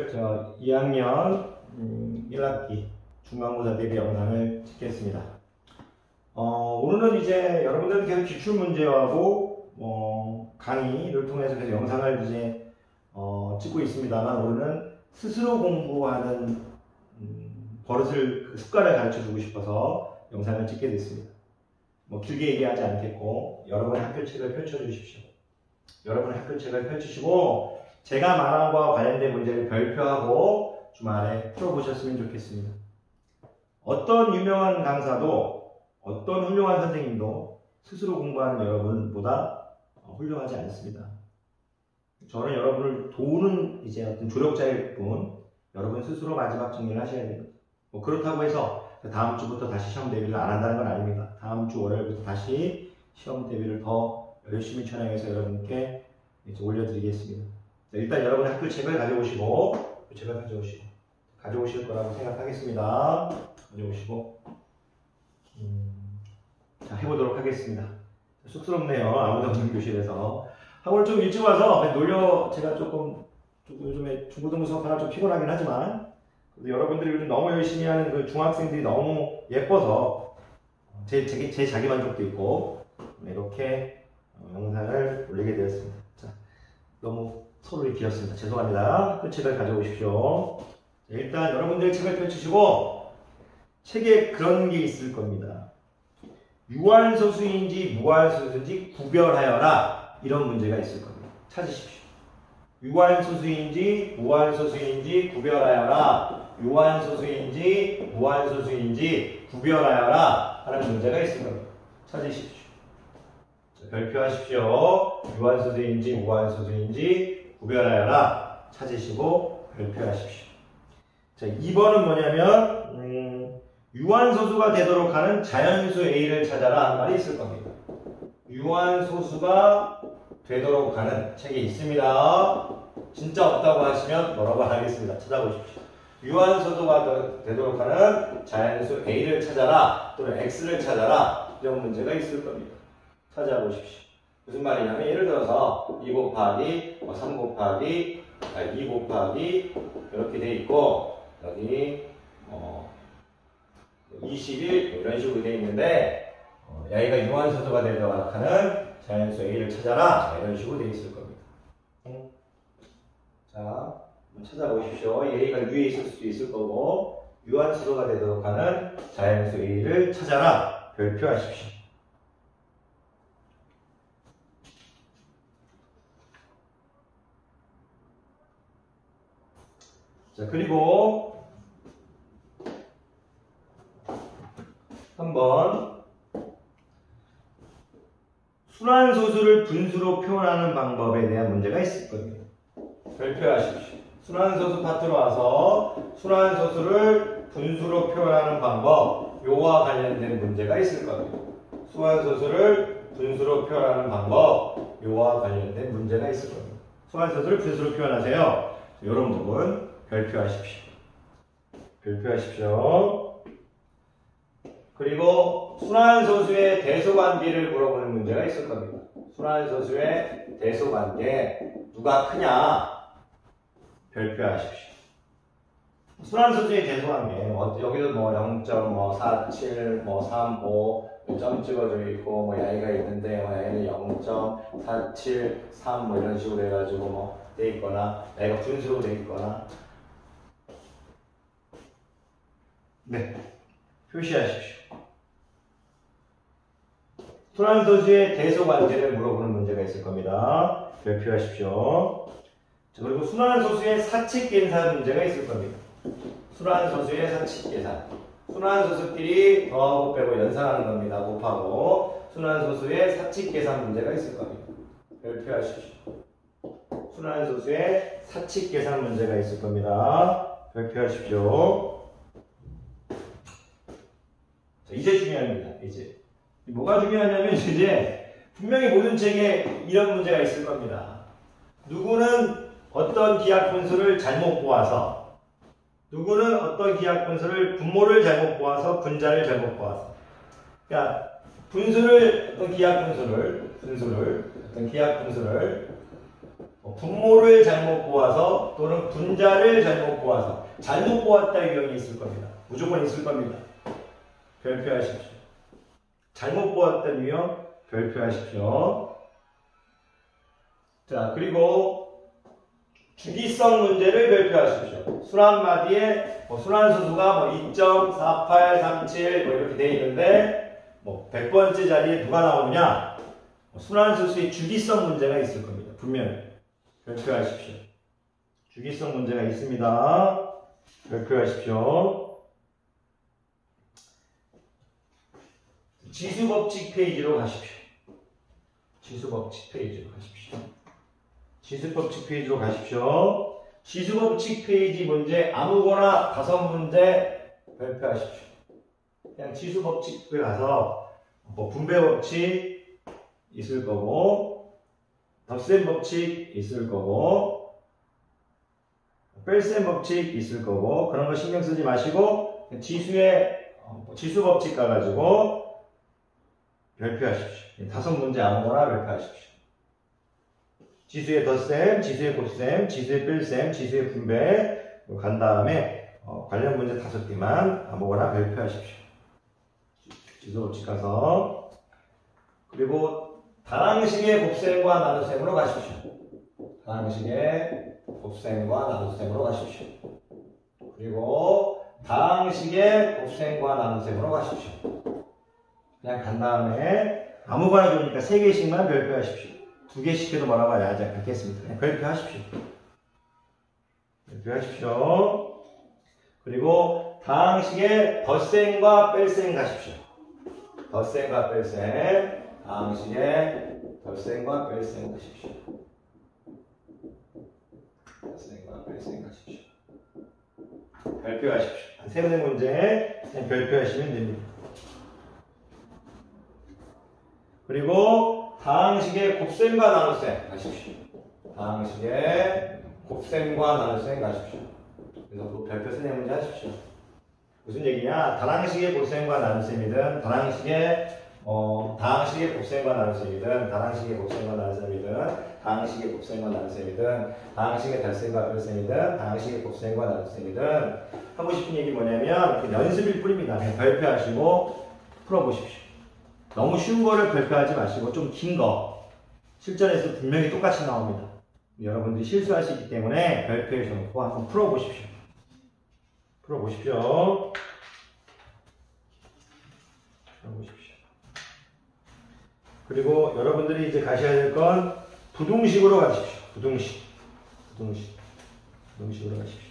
오늘 2학년 1학기 중간고사 대비 영상을 찍겠습니다. 오늘은 이제 여러분들 계속 기출문제하고 강의를 통해서 계속 영상을 이제 찍고 있습니다만, 오늘은 스스로 공부하는 버릇을, 습관을 가르쳐 주고 싶어서 영상을 찍게 됐습니다. 길게 얘기하지 않겠고, 여러분의 학교책을 펼쳐 주십시오. 여러분의 학교책을 펼치시고 제가 말한 것과 관련된 문제를 별표하고 주말에 풀어보셨으면 좋겠습니다. 어떤 유명한 강사도, 어떤 훌륭한 선생님도 스스로 공부하는 여러분보다 훌륭하지 않습니다. 저는 여러분을 도우는 이제 어떤 조력자일 뿐, 여러분 스스로 마지막 정리를 하셔야 됩니다. 그렇다고 해서 다음 주부터 다시 시험 대비를 안 한다는 건 아닙니다. 다음 주 월요일부터 다시 시험 대비를 더 열심히 촬영해서 여러분께 이제 올려드리겠습니다. 일단 여러분의 학교책을 가져오실 거라고 생각하겠습니다. 가져오시고 자, 해보도록 하겠습니다. 쑥스럽네요. 아무도 없는 교실에서. 오늘 좀 일찍 와서 제가 조금 요즘에 중고등부 수업하느라 좀 피곤하긴 하지만, 여러분들이 요즘 너무 열심히 하는 그 중학생들이 너무 예뻐서 제 자기만족도 있고 이렇게 영상을 올리게 되었습니다. 자, 너무 서론이 길었습니다. 죄송합니다. 학교책을 가져오십시오. 자, 일단 여러분들 책을 펼치시고, 책에 그런 게 있을 겁니다. 유한소수인지 무한소수인지 구별하여라, 이런 문제가 있을 겁니다. 찾으십시오. 유한소수인지 무한소수인지 구별하여라, 유한소수인지 무한소수인지 구별하여라 하는 문제가 있을 겁니다. 찾으십시오. 자, 별표하십시오. 유한소수인지 무한소수인지 구별하여라 찾으시고 별표하십시오. 자, 2번은 뭐냐면 유한소수가 되도록 하는 자연수 A를 찾아라 하는 말이 있을 겁니다. 유한소수가 되도록 하는 책이 있습니다. 진짜 없다고 하시면 뭐라고 하겠습니다. 찾아보십시오. 유한소수가 되도록 하는 자연수 A를 찾아라, 또는 X를 찾아라, 이런 문제가 있을 겁니다. 찾아보십시오. 무슨 말이냐면, 예를 들어서 2 곱하기 3 곱하기 2 곱하기 이렇게 돼 있고, 여기 21 이런 식으로 돼 있는데, 여기가 유한소수가 되도록 하는 자연수 A를 찾아라, 이런 식으로 돼 있을 겁니다. 자, 찾아보십시오. A가 위에 있을 수도 있을 거고, 유한소수가 되도록 하는 자연수 A를 찾아라, 별표하십시오. 자, 그리고 한번 순환소수를 분수로 표현하는 방법에 대한 문제가 있을 겁니다. 별표하십시오. 순환소수 파트로 와서 순환소수를 분수로 표현하는 방법, 요와 관련된 문제가 있을 겁니다. 순환소수를 분수로 표현하는 방법, 요와 관련된 문제가 있을 겁니다. 순환소수를 분수로 표현하세요. 이런 부분 별표하십시오. 별표하십시오. 그리고 순환소수의 대소관계를 물어보는 문제가 있을 겁니다. 순환소수의 대소관계, 누가 크냐? 별표하십시오. 순환소수의 대소관계, 여기도 0.47, 35, 점 찍어져 있고, 야이가 있는데, 야이는 0.473, 이런 식으로 해가지고 돼 있거나, 야이가 분수로 돼 있거나. 네, 표시하십시오. 순환소수의 대소관계를 물어보는 문제가 있을 겁니다. 별표하십시오. 자, 그리고 순환소수의 사칙계산 문제가 있을 겁니다. 순환소수의 사칙계산. 순환소수끼리 더하고 빼고 연산하는 겁니다. 곱하고. 순환소수의 사칙계산 문제가 있을 겁니다. 별표하십시오. 순환소수의 사칙계산 문제가 있을 겁니다. 별표하십시오. 자, 이제 중요합니다. 이제. 뭐가 중요하냐면, 이제 분명히 모든 책에 이런 문제가 있을 겁니다. 누구는 어떤 기하분수를 잘못 보아서, 누구는 어떤 기하분수를 분모를 잘못 보아서 분자를 잘못 보아서, 그러니까 어떤 기하분수를 분모를 잘못 보아서 또는 분자를 잘못 보아서 잘못 보았다 유형이 있을 겁니다. 무조건 있을 겁니다. 별표하십시오. 잘못 보았던 유형 별표하십시오. 자, 그리고 주기성 문제를 별표하십시오. 순환마디에 순환수수가 2.4837 이렇게 되어 있는데 100번째 자리에 누가 나오느냐? 순환수수의 주기성 문제가 있을 겁니다. 분명히 별표하십시오. 주기성 문제가 있습니다. 별표하십시오. 지수법칙 페이지로 가십시오. 지수법칙 페이지로 가십시오. 지수법칙 페이지로 가십시오. 지수법칙 페이지 문제 아무거나 5문제 별표하십시오. 그냥 지수법칙에 가서 분배법칙 있을 거고 덧셈 법칙 있을 거고 뺄셈 법칙 있을 거고 그런 거 신경 쓰지 마시고 지수 법칙 가가지고 별표하십시오. 5문제 아무거나 별표하십시오. 지수의 덧셈, 지수의 곱셈, 지수의 뺄셈, 지수의 분배 간 다음에 관련 문제 5개만 아무거나 별표하십시오. 지수 법칙 가서 그리고 다항식의 곱셈과 나눗셈으로 가십시오. 다항식의 곱셈과 나눗셈으로 가십시오. 그리고 다항식의 곱셈과 나눗셈으로 가십시오. 그냥 간 다음에 아무거나 좋으니까 3개씩만 별표하십시오. 2개씩 해도 뭐라고 하지 않겠습니다. 그냥 별표하십시오. 별표하십시오. 그리고 다항식의 덧셈과 뺄셈 가십시오. 덧셈과 뺄셈. 다항식의 덧셈과 뺄셈 가십시오. 덧셈과 뺄셈 가십시오. 별표하십시오. 한 3문제 그냥 별표하시면 됩니다. 그리고 다항식의 곱셈과 나눗셈 가십시오. 다항식의 곱셈과 나눗셈 가십시오. 그래서 또 별표 3문제 하십시오. 무슨 얘기냐? 다항식의 곱셈과 나눗셈이든 다항식의 곱셈과 나눗셈이든 다항식의 곱셈과 나눗셈이든 다항식의 곱셈과 나눗셈이든 다항식의 덧셈과 뺄셈이든 다항식의 곱셈과 나눗셈이든 하고 싶은 얘기 뭐냐면 연습일 뿐입니다. 그냥 별표하시고 풀어보십시오. 너무 쉬운 거를 별표하지 마시고 좀 긴 거 실전에서 분명히 똑같이 나옵니다. 여러분들이 실수할 수 있기 때문에 별표해 줘놓고 한번 풀어보십시오. 풀어보십시오. 그리고 여러분들이 이제 가셔야 될 건 부등식으로 가십시오. 부등식으로 가십시오.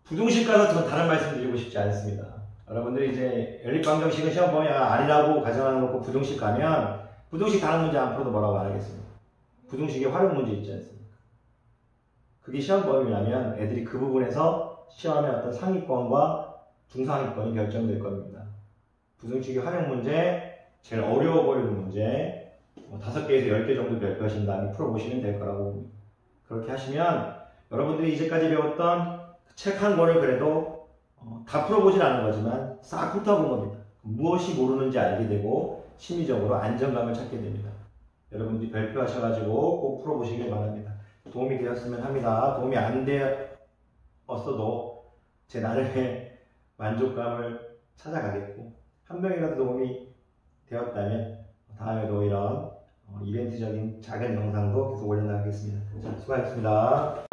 부등식 가서 전 다른 말씀 드리고 싶지 않습니다. 여러분들이 이제 연립방정식은 시험 보면 아니라고 가정해놓고 부등식 가면 부등식 다른 문제 안 풀어도 뭐라고 안 하겠습니까? 부등식에 활용 문제 있지 않습니까? 그게 시험 범위라면 애들이 그 부분에서 시험의 어떤 상위권과 중상위권이 결정될 겁니다. 부등식의 활용 문제, 제일 어려워 보이는 문제 5개에서 10개 정도 별표하신 다음에 풀어보시면 될 거라고 봅니다. 그렇게 하시면 여러분들이 이제까지 배웠던 책 한 권을 그래도 다 풀어보진 않은 거지만 싹 훑어본 겁니다. 무엇이 모르는지 알게 되고 심리적으로 안정감을 찾게 됩니다. 여러분들이 별표하셔가지고 꼭 풀어보시길 바랍니다. 도움이 되었으면 합니다. 도움이 안 되었어도 제 나름의 만족감을 찾아가겠고 한 명이라도 도움이 되었다면 다음에도 이런 이벤트적인 작은 영상도 계속 올려나가겠습니다. 자, 수고하셨습니다.